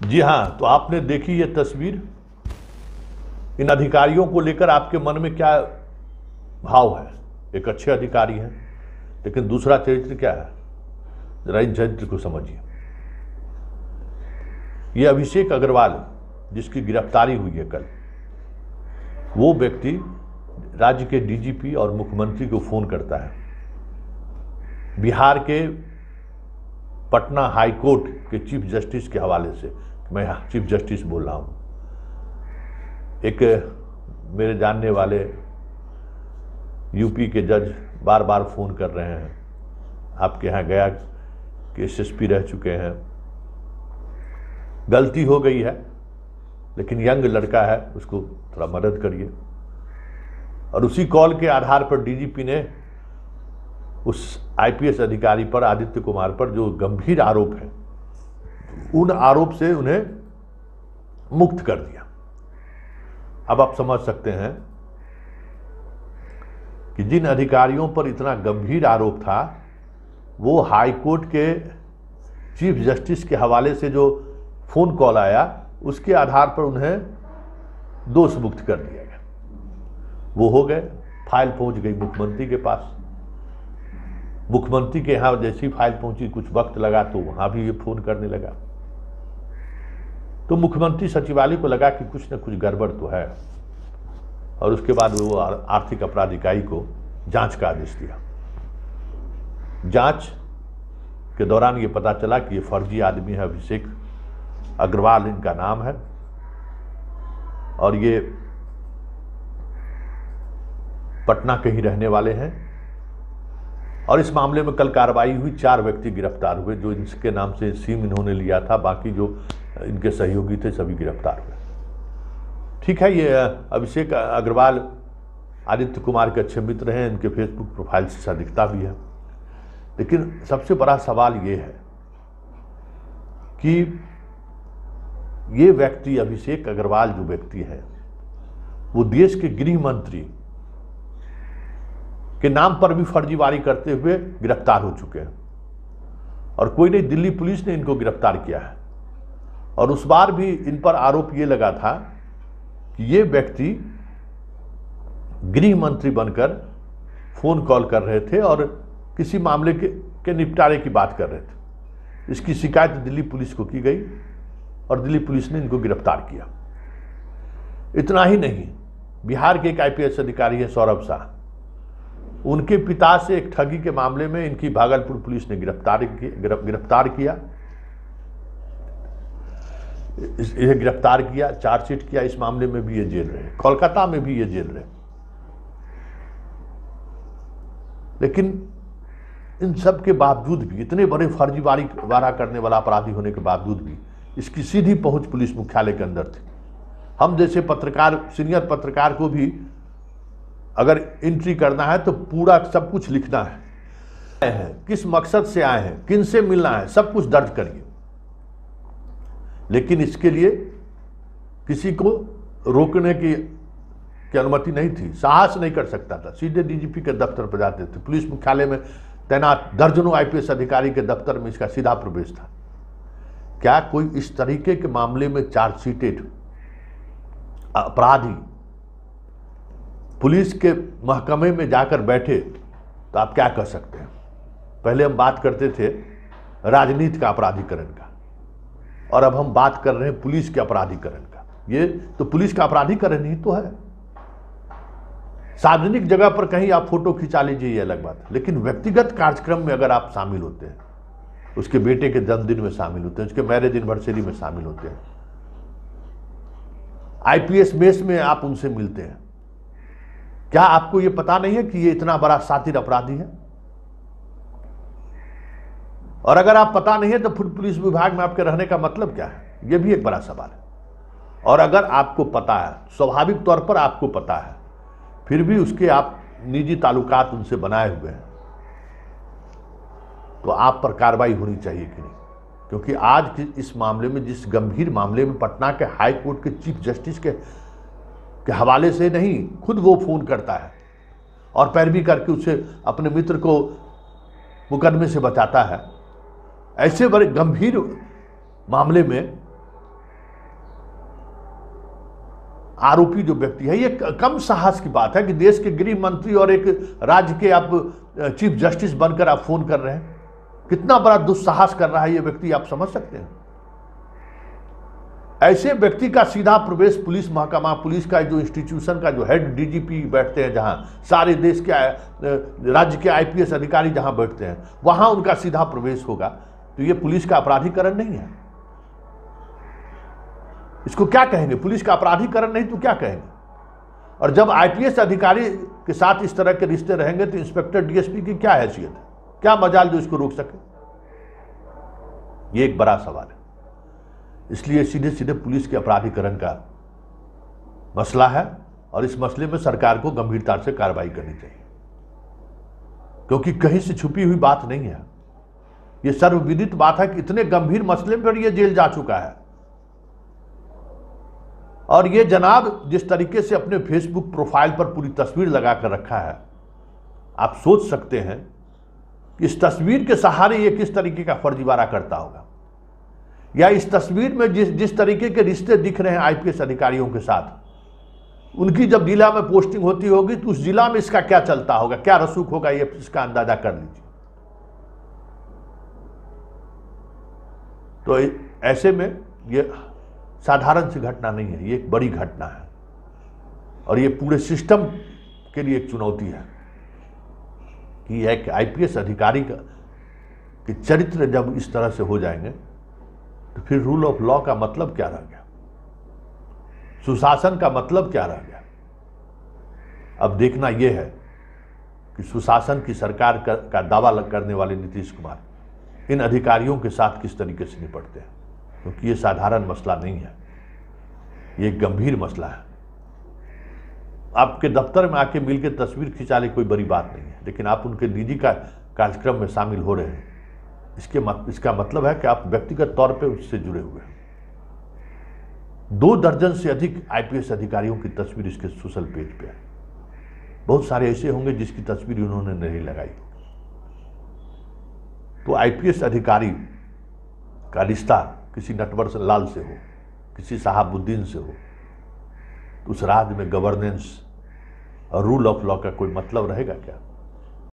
जी हाँ, तो आपने देखी ये तस्वीर। इन अधिकारियों को लेकर आपके मन में क्या भाव है? एक अच्छे अधिकारी हैं, लेकिन दूसरा चरित्र क्या है? जरा इन चरित्र को समझिए। ये अभिषेक अग्रवाल जिसकी गिरफ्तारी हुई है कल, वो व्यक्ति राज्य के डीजीपी और मुख्यमंत्री को फोन करता है। बिहार के पटना हाई कोर्ट के चीफ जस्टिस के हवाले से, मैं चीफ जस्टिस बोल रहा हूँ, एक मेरे जानने वाले यूपी के जज बार बार फ़ोन कर रहे हैं, आपके यहाँ गया कि एसएसपी रह चुके हैं, गलती हो गई है लेकिन यंग लड़का है, उसको थोड़ा मदद करिए। और उसी कॉल के आधार पर डीजीपी ने उस आईपीएस अधिकारी पर, आदित्य कुमार पर, जो गंभीर आरोप है, उन आरोप से उन्हें मुक्त कर दिया। अब आप समझ सकते हैं कि जिन अधिकारियों पर इतना गंभीर आरोप था, वो हाई कोर्ट के चीफ जस्टिस के हवाले से जो फोन कॉल आया, उसके आधार पर उन्हें दोष मुक्त कर दिया गया। वो हो गए, फाइल पहुंच गई मुख्यमंत्री के पास। मुख्यमंत्री के यहाँ जैसी फाइल पहुंची, कुछ वक्त लगा तो वहां भी ये फोन करने लगा। तो मुख्यमंत्री सचिवालय को लगा कि कुछ न कुछ गड़बड़ तो है, और उसके बाद वो आर्थिक अपराध इकाई को जांच का आदेश दिया। जांच के दौरान ये पता चला कि ये फर्जी आदमी है, अभिषेक अग्रवाल इनका नाम है, और ये पटना के ही रहने वाले हैं। और इस मामले में कल कार्रवाई हुई, 4 व्यक्ति गिरफ्तार हुए, जो इनके नाम से सिम इन्होंने लिया था, बाकी जो इनके सहयोगी थे सभी गिरफ्तार हुए। ठीक है, ये अभिषेक अग्रवाल आदित्य कुमार के अच्छे मित्र हैं, इनके फेसबुक प्रोफाइल से ऐसा दिखता भी है। लेकिन सबसे बड़ा सवाल ये है कि ये व्यक्ति अभिषेक अग्रवाल जो व्यक्ति है, वो देश के गृह मंत्री के नाम पर भी फर्जीवाड़ी करते हुए गिरफ्तार हो चुके हैं, और कोई नहीं, दिल्ली पुलिस ने इनको गिरफ्तार किया है। और उस बार भी इन पर आरोप ये लगा था कि ये व्यक्ति गृह मंत्री बनकर फोन कॉल कर रहे थे और किसी मामले के निपटारे की बात कर रहे थे। इसकी शिकायत दिल्ली पुलिस को की गई और दिल्ली पुलिस ने इनको गिरफ्तार किया। इतना ही नहीं, बिहार के एक आईपीएस अधिकारी है सौरभ शाह, उनके पिता से एक ठगी के मामले में इनकी भागलपुर पुलिस ने गिरफ्तार किया, चार्जशीट किया। इस मामले में भी ये जेल रहे, कोलकाता में भी ये जेल रहे। लेकिन इन सब के बावजूद भी, इतने बड़े फर्जीवाड़ी करने वाला अपराधी होने के बावजूद भी, इसकी सीधी पहुंच पुलिस मुख्यालय के अंदर थी। हम जैसे पत्रकार, सीनियर पत्रकार को भी अगर एंट्री करना है तो पूरा सब कुछ लिखना है, किस मकसद से आए हैं, किन से मिलना है, सब कुछ दर्ज करिए। लेकिन इसके लिए किसी को रोकने की अनुमति नहीं थी, साहस नहीं कर सकता था। सीधे डीजीपी के दफ्तर पर जाते थे। पुलिस मुख्यालय में तैनात दर्जनों आईपीएस अधिकारी के दफ्तर में इसका सीधा प्रवेश था। क्या कोई इस तरीके के मामले में चार्जशीटेड अपराधी पुलिस के महकमे में जाकर बैठे तो आप क्या कर सकते हैं? पहले हम बात करते थे राजनीति का अपराधीकरण का, और अब हम बात कर रहे हैं पुलिस के अपराधीकरण का। ये तो पुलिस का अपराधीकरण ही तो है। सार्वजनिक जगह पर कहीं आप फोटो खिंचा लीजिए, ये अलग बात है, लेकिन व्यक्तिगत कार्यक्रम में अगर आप शामिल होते हैं, उसके बेटे के जन्मदिन में शामिल होते हैं, उसके मैरिज एनिवर्सरी में शामिल होते हैं, आईपीएस मेस में आप उनसे मिलते हैं, क्या आपको यह पता नहीं है कि ये इतना बड़ा शातिर अपराधी है? और अगर आप पता नहीं है तो फिर पुलिस विभाग में आपके रहने का मतलब क्या है? यह भी एक बड़ा सवाल है। और अगर आपको पता है, स्वाभाविक तौर पर आपको पता है, फिर भी उसके आप निजी ताल्लुकात उनसे बनाए हुए हैं, तो आप पर कार्रवाई होनी चाहिए कि नहीं? क्योंकि आज के इस मामले में, जिस गंभीर मामले में पटना के हाई कोर्ट के चीफ जस्टिस के हवाले से नहीं, खुद वो फोन करता है और पैरवी करके उसे अपने मित्र को मुकदमे से बचाता है। ऐसे बड़े गंभीर मामले में आरोपी जो व्यक्ति है, ये कम साहस की बात है कि देश के गृह मंत्री और एक राज्य के आप चीफ जस्टिस बनकर आप फोन कर रहे हैं। कितना बड़ा दुस्साहस कर रहा है ये व्यक्ति, आप समझ सकते हैं। ऐसे व्यक्ति का सीधा प्रवेश पुलिस महकमा, पुलिस का जो इंस्टीट्यूशन का जो हेड डीजीपी बैठते हैं, जहां सारे देश के राज्य के आईपीएस अधिकारी जहां बैठते हैं, वहां उनका सीधा प्रवेश होगा, तो ये पुलिस का अपराधीकरण नहीं है। इसको क्या कहेंगे? पुलिस का अपराधीकरण नहीं तो क्या कहेंगे? और जब आईपीएस अधिकारी के साथ इस तरह के रिश्ते रहेंगे तो इंस्पेक्टर डीएसपी की क्या हैसियत है, क्या मजाल जो इसको रोक सके? ये एक बड़ा सवाल है। इसलिए सीधे सीधे पुलिस के अपराधीकरण का मसला है और इस मसले में सरकार को गंभीरता से कार्रवाई करनी चाहिए, क्योंकि कहीं से छुपी हुई बात नहीं है। यह सर्वविदित बात है कि इतने गंभीर मसले पर यह जेल जा चुका है। और ये जनाब जिस तरीके से अपने फेसबुक प्रोफाइल पर पूरी तस्वीर लगाकर रखा है, आप सोच सकते हैं कि इस तस्वीर के सहारे ये किस तरीके का फर्जीवाड़ा करता होगा, या इस तस्वीर में जिस तरीके के रिश्ते दिख रहे हैं आईपीएस अधिकारियों के साथ, उनकी जब जिला में पोस्टिंग होती होगी तो उस जिला में इसका क्या चलता होगा, क्या रसूख होगा, ये इसका अंदाजा कर लीजिए। तो ऐसे में ये साधारण सी घटना नहीं है, ये एक बड़ी घटना है और ये पूरे सिस्टम के लिए एक चुनौती है कि एक आईपीएस अधिकारी के चरित्र जब इस तरह से हो जाएंगे तो फिर रूल ऑफ लॉ का मतलब क्या रह गया, सुशासन का मतलब क्या रह गया। अब देखना यह है कि सुशासन की सरकार का दावा करने वाले नीतीश कुमार इन अधिकारियों के साथ किस तरीके से निपटते हैं, क्योंकि ये साधारण मसला नहीं है, ये एक गंभीर मसला है। आपके दफ्तर में आके मिलकर तस्वीर खिंचा ले कोई बड़ी बात नहीं है, लेकिन आप उनके निजी कार्यक्रम में शामिल हो रहे हैं, इसका मतलब है कि आप व्यक्तिगत तौर पे उससे जुड़े हुए हैं। 2 दर्जन से अधिक आईपीएस अधिकारियों की तस्वीर इसके सोशल पेज पे है। बहुत सारे ऐसे होंगे जिसकी तस्वीर उन्होंने नहीं लगाई। तो आईपीएस अधिकारी का रिश्ता किसी नटवर लाल से हो, किसी शहाबुद्दीन से हो, तो उस राज्य में गवर्नेंस और रूल ऑफ लॉ का कोई मतलब रहेगा क्या?